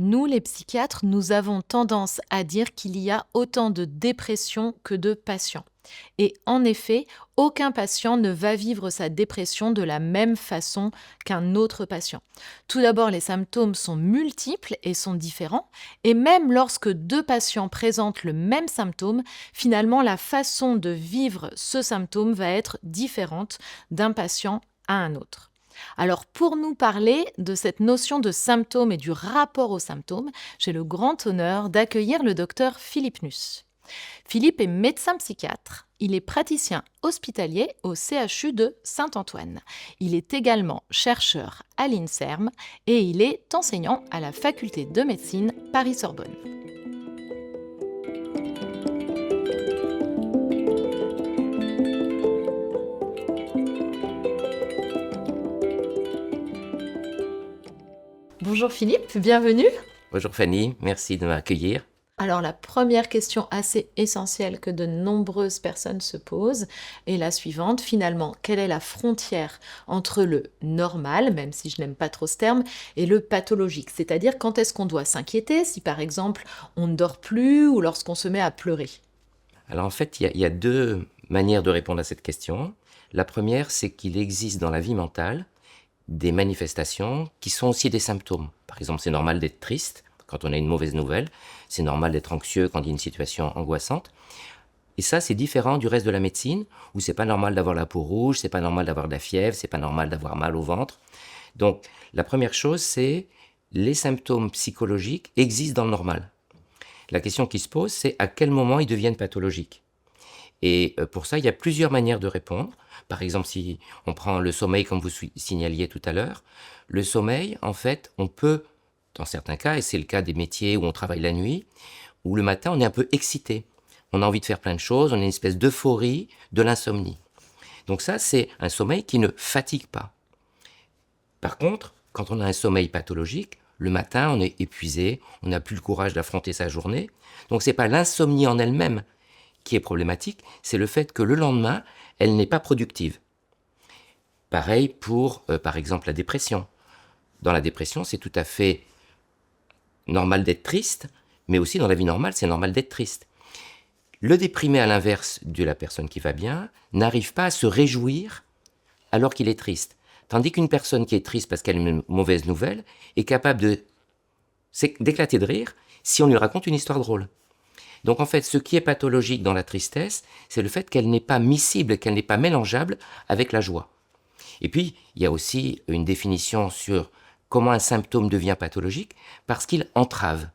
Nous, les psychiatres, nous avons tendance à dire qu'il y a autant de dépression que de patients. Et en effet, aucun patient ne va vivre sa dépression de la même façon qu'un autre patient. Tout d'abord, les symptômes sont multiples et sont différents. Et même lorsque deux patients présentent le même symptôme, finalement, la façon de vivre ce symptôme va être différente d'un patient à un autre. Alors, pour nous parler de cette notion de symptôme et du rapport aux symptômes, j'ai le grand honneur d'accueillir le docteur Philippe Nuss. Philippe est médecin psychiatre. Il est praticien hospitalier au CHU de Saint-Antoine. Il est également chercheur à l'INSERM et il est enseignant à la faculté de médecine Paris-Sorbonne. Bonjour Philippe, bienvenue. Bonjour Fanny, merci de m'accueillir. Alors la première question assez essentielle que de nombreuses personnes se posent est la suivante. Finalement, quelle est la frontière entre le normal, même si je n'aime pas trop ce terme, et le pathologique? C'est-à-dire quand est-ce qu'on doit s'inquiéter si par exemple on ne dort plus ou lorsqu'on se met à pleurer? Alors en fait, il y a deux manières de répondre à cette question. La première, c'est qu'il existe dans la vie mentale des manifestations qui sont aussi des symptômes. Par exemple, c'est normal d'être triste quand on a une mauvaise nouvelle, c'est normal d'être anxieux quand il y a une situation angoissante. Et ça, c'est différent du reste de la médecine, où c'est pas normal d'avoir la peau rouge, c'est pas normal d'avoir de la fièvre, c'est pas normal d'avoir mal au ventre. Donc, la première chose, c'est les symptômes psychologiques existent dans le normal. La question qui se pose, c'est à quel moment ils deviennent pathologiques. Et pour ça, il y a plusieurs manières de répondre. Par exemple, si on prend le sommeil, comme vous signaliez tout à l'heure, le sommeil, en fait, on peut, dans certains cas, et c'est le cas des métiers où on travaille la nuit, où le matin, on est un peu excité. On a envie de faire plein de choses, on a une espèce d'euphorie de l'insomnie. Donc ça, c'est un sommeil qui ne fatigue pas. Par contre, quand on a un sommeil pathologique, le matin, on est épuisé, on n'a plus le courage d'affronter sa journée. Donc c'est pas l'insomnie en elle-même qui est problématique, c'est le fait que le lendemain, elle n'est pas productive. Pareil pour, par exemple, la dépression. Dans la dépression, c'est tout à fait normal d'être triste, mais aussi dans la vie normale, c'est normal d'être triste. Le déprimé, à l'inverse de la personne qui va bien, n'arrive pas à se réjouir alors qu'il est triste. Tandis qu'une personne qui est triste parce qu'elle a une mauvaise nouvelle est capable d'éclater de rire si on lui raconte une histoire drôle. Donc en fait, ce qui est pathologique dans la tristesse, c'est le fait qu'elle n'est pas miscible, qu'elle n'est pas mélangeable avec la joie. Et puis, il y a aussi une définition sur comment un symptôme devient pathologique, parce qu'il entrave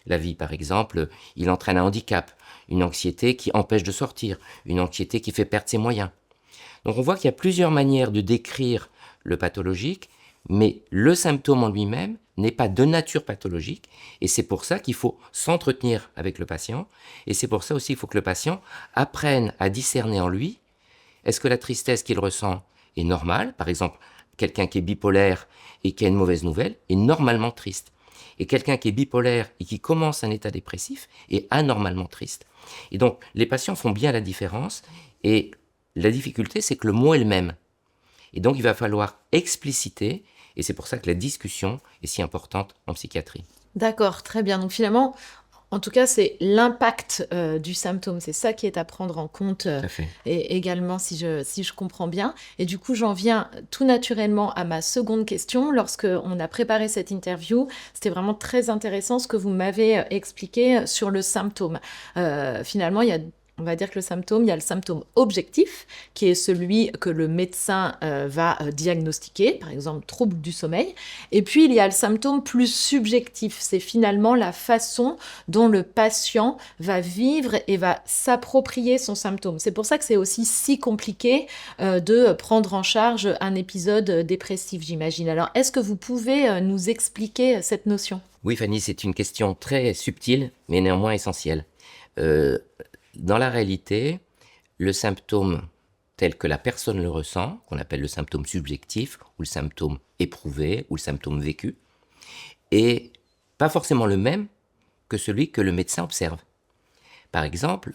la vie. Par exemple, il entraîne un handicap, une anxiété qui empêche de sortir, une anxiété qui fait perdre ses moyens. Donc on voit qu'il y a plusieurs manières de décrire le pathologique, mais le symptôme en lui-même n'est pas de nature pathologique, et c'est pour ça qu'il faut s'entretenir avec le patient, et c'est pour ça aussi qu'il faut que le patient apprenne à discerner en lui, est-ce que la tristesse qu'il ressent est normale? Par exemple, quelqu'un qui est bipolaire et qui a une mauvaise nouvelle est normalement triste, et quelqu'un qui est bipolaire et qui commence un état dépressif est anormalement triste. Et donc, les patients font bien la différence, et la difficulté, c'est que le mot est le même. Et donc, il va falloir expliciter, et c'est pour ça que la discussion est si importante en psychiatrie. D'accord, très bien. Donc finalement, en tout cas, c'est l'impact du symptôme. C'est ça qui est à prendre en compte Tout à fait. et également, si je comprends bien. Et du coup, j'en viens tout naturellement à ma seconde question. Lorsque on a préparé cette interview, c'était vraiment très intéressant ce que vous m'avez expliqué sur le symptôme. Finalement, on va dire que il y a le symptôme objectif, qui est celui que le médecin va diagnostiquer, par exemple trouble du sommeil. Et puis, il y a le symptôme plus subjectif. C'est finalement la façon dont le patient va vivre et va s'approprier son symptôme. C'est pour ça que c'est aussi si compliqué de prendre en charge un épisode dépressif, j'imagine. Alors, est-ce que vous pouvez nous expliquer cette notion? Oui, Fanny, c'est une question très subtile, mais néanmoins essentielle. Euh, Dans la réalité, le symptôme tel que la personne le ressent, qu'on appelle le symptôme subjectif, ou le symptôme éprouvé, ou le symptôme vécu, est pas forcément le même que celui que le médecin observe. Par exemple,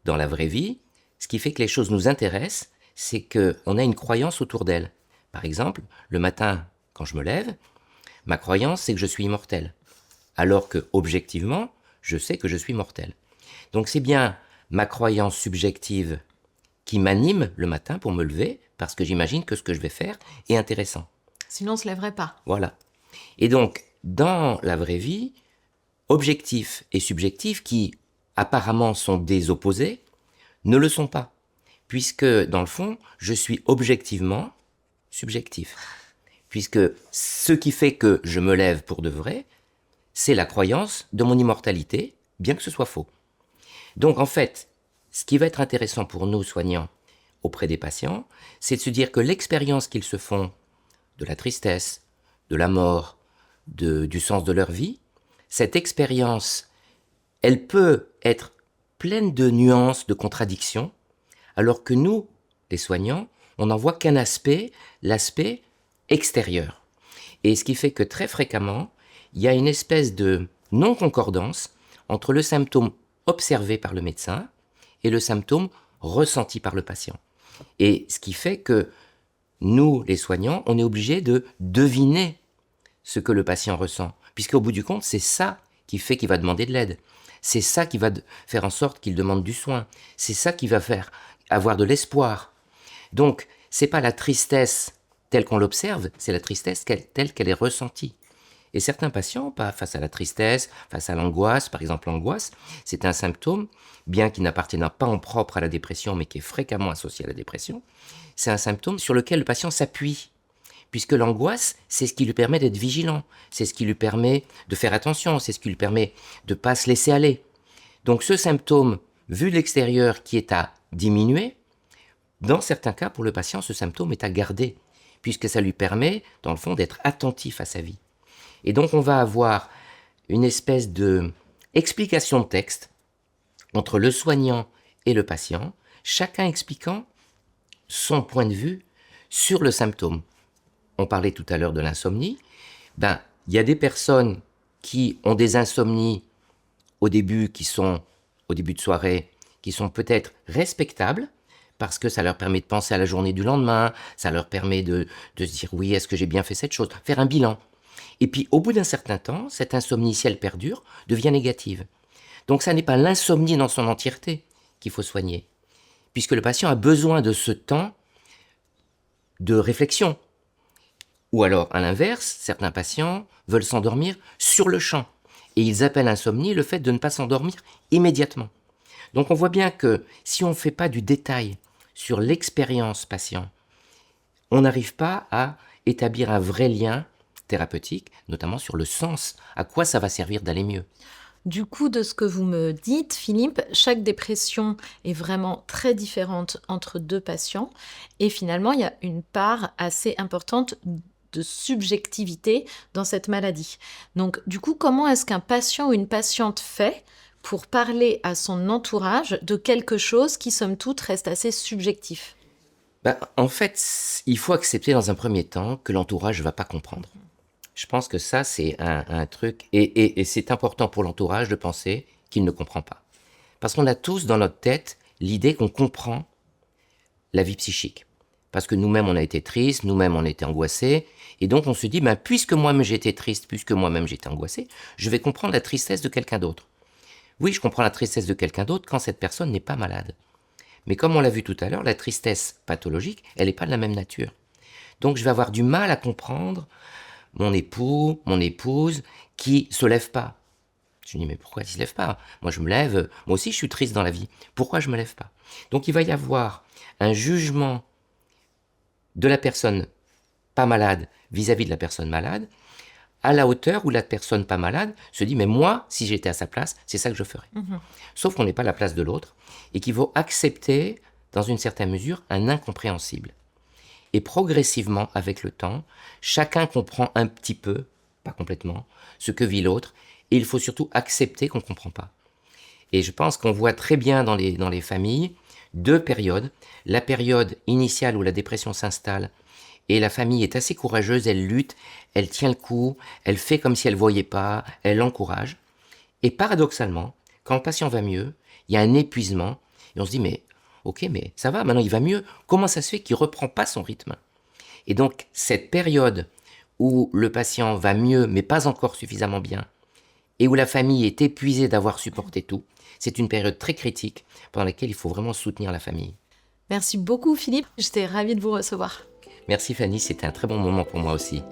dans la vraie vie, ce qui fait que les choses nous intéressent, c'est qu'on a une croyance autour d'elles. Par exemple, le matin, quand je me lève, ma croyance, c'est que je suis immortel. alors que objectivement, je sais que je suis mortel. Donc c'est bien ma croyance subjective qui m'anime le matin pour me lever, parce que j'imagine que ce que je vais faire est intéressant. Sinon, on ne se lèverait pas. Voilà. Et donc, dans la vraie vie, objectif et subjectif, qui apparemment sont des opposés, ne le sont pas. Puisque, dans le fond, je suis objectivement subjectif. Puisque ce qui fait que je me lève pour de vrai, c'est la croyance de mon immortalité, bien que ce soit faux. Donc, en fait, ce qui va être intéressant pour nous, soignants, auprès des patients, c'est de se dire que l'expérience qu'ils se font de la tristesse, de la mort, du sens de leur vie, cette expérience, elle peut être pleine de nuances, de contradictions, alors que nous, les soignants, on n'en voit qu'un aspect, l'aspect extérieur. Et ce qui fait que très fréquemment, il y a une espèce de non-concordance entre le symptôme observé par le médecin et le symptôme ressenti par le patient. Et ce qui fait que nous, les soignants, on est obligés de deviner ce que le patient ressent, puisqu'au bout du compte, c'est ça qui fait qu'il va demander de l'aide. C'est ça qui va faire en sorte qu'il demande du soin. C'est ça qui va faire avoir de l'espoir. Donc, c'est pas la tristesse telle qu'on l'observe, c'est la tristesse telle qu'elle est ressentie. Et certains patients, face à la tristesse, face à l'angoisse, par exemple l'angoisse, c'est un symptôme, bien qu'il n'appartienne pas en propre à la dépression, mais qui est fréquemment associé à la dépression, c'est un symptôme sur lequel le patient s'appuie. Puisque l'angoisse, c'est ce qui lui permet d'être vigilant, c'est ce qui lui permet de faire attention, c'est ce qui lui permet de ne pas se laisser aller. Donc ce symptôme, vu de l'extérieur, qui est à diminuer, dans certains cas, pour le patient, ce symptôme est à garder, puisque ça lui permet, dans le fond, d'être attentif à sa vie. Et donc on va avoir une espèce de explication de texte entre le soignant et le patient, chacun expliquant son point de vue sur le symptôme. On parlait tout à l'heure de l'insomnie. Il y a des personnes qui ont des insomnies au début de soirée, qui sont peut-être respectables, parce que ça leur permet de penser à la journée du lendemain, ça leur permet de se dire, oui, est-ce que j'ai bien fait cette chose, faire un bilan. Et puis, au bout d'un certain temps, cette insomnie, si elle perdure, devient négative. Donc, ça n'est pas l'insomnie dans son entièreté qu'il faut soigner, puisque le patient a besoin de ce temps de réflexion. Ou alors, à l'inverse, certains patients veulent s'endormir sur le champ. Et ils appellent insomnie le fait de ne pas s'endormir immédiatement. Donc on voit bien que si on ne fait pas du détail sur l'expérience patient, on n'arrive pas à établir un vrai lien thérapeutique, notamment sur le sens, à quoi ça va servir d'aller mieux. Du coup, de ce que vous me dites, Philippe, chaque dépression est vraiment très différente entre deux patients. Et finalement, il y a une part assez importante de subjectivité dans cette maladie. Donc, du coup, comment est-ce qu'un patient ou une patiente fait pour parler à son entourage de quelque chose qui, somme toute, reste assez subjectif? En fait, il faut accepter dans un premier temps que l'entourage ne va pas comprendre. Je pense que ça, c'est un truc, et c'est important pour l'entourage de penser qu'il ne comprend pas. Parce qu'on a tous dans notre tête l'idée qu'on comprend la vie psychique. Parce que nous-mêmes, on a été tristes, nous-mêmes, on a été angoissés, et donc on se dit, puisque moi-même j'ai été triste, puisque moi-même j'ai été angoissé, je vais comprendre la tristesse de quelqu'un d'autre. Oui, je comprends la tristesse de quelqu'un d'autre quand cette personne n'est pas malade. Mais comme on l'a vu tout à l'heure, la tristesse pathologique, elle n'est pas de la même nature. Donc je vais avoir du mal à comprendre mon époux, mon épouse, qui se lève pas. Je me dis, mais pourquoi il se lève pas? Moi je me lève, moi aussi je suis triste dans la vie. Pourquoi je me lève pas? Donc il va y avoir un jugement de la personne pas malade vis-à-vis de la personne malade, à la hauteur où la personne pas malade se dit, mais moi, si j'étais à sa place, c'est ça que je ferais. Sauf qu'on n'est pas à la place de l'autre, et qu'il faut accepter, dans une certaine mesure, un incompréhensible. Et progressivement, avec le temps, chacun comprend un petit peu, pas complètement, ce que vit l'autre, et il faut surtout accepter qu'on ne comprend pas. Et je pense qu'on voit très bien dans les familles deux périodes. La période initiale où la dépression s'installe, et la famille est assez courageuse, elle lutte, elle tient le coup, elle fait comme si elle ne voyait pas, elle encourage. Et paradoxalement, quand le patient va mieux, il y a un épuisement, et on se dit, mais ok, mais ça va, maintenant il va mieux, comment ça se fait qu'il ne reprend pas son rythme? Et donc, cette période où le patient va mieux, mais pas encore suffisamment bien, et où la famille est épuisée d'avoir supporté tout, c'est une période très critique pendant laquelle il faut vraiment soutenir la famille. Merci beaucoup Philippe, j'étais ravie de vous recevoir. Merci Fanny, c'était un très bon moment pour moi aussi.